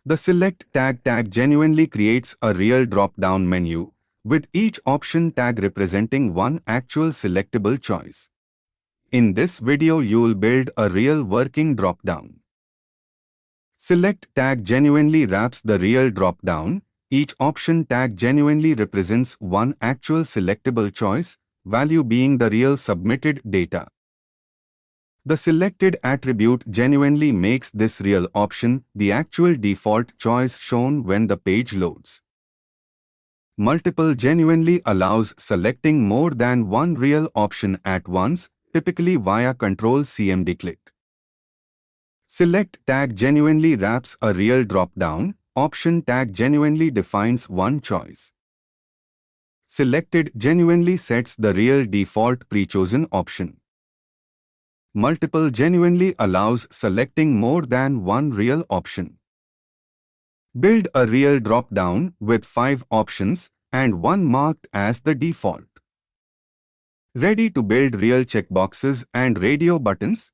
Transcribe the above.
The Select tag genuinely creates a real drop-down menu, with each option tag representing one actual selectable choice. In this video you'll build a real working drop-down. Select tag genuinely wraps the real drop-down. Each option tag genuinely represents one actual selectable choice, value being the real submitted data. The selected attribute genuinely makes this real option the actual default choice shown when the page loads. Multiple genuinely allows selecting more than one real option at once, typically via Ctrl+CMD click. Select tag genuinely wraps a real drop-down. Option tag genuinely defines one choice. Selected genuinely sets the real default pre-chosen option. Multiple genuinely allows selecting more than one real option. Build a real drop-down with 5 options and one marked as the default. Ready to build real checkboxes and radio buttons?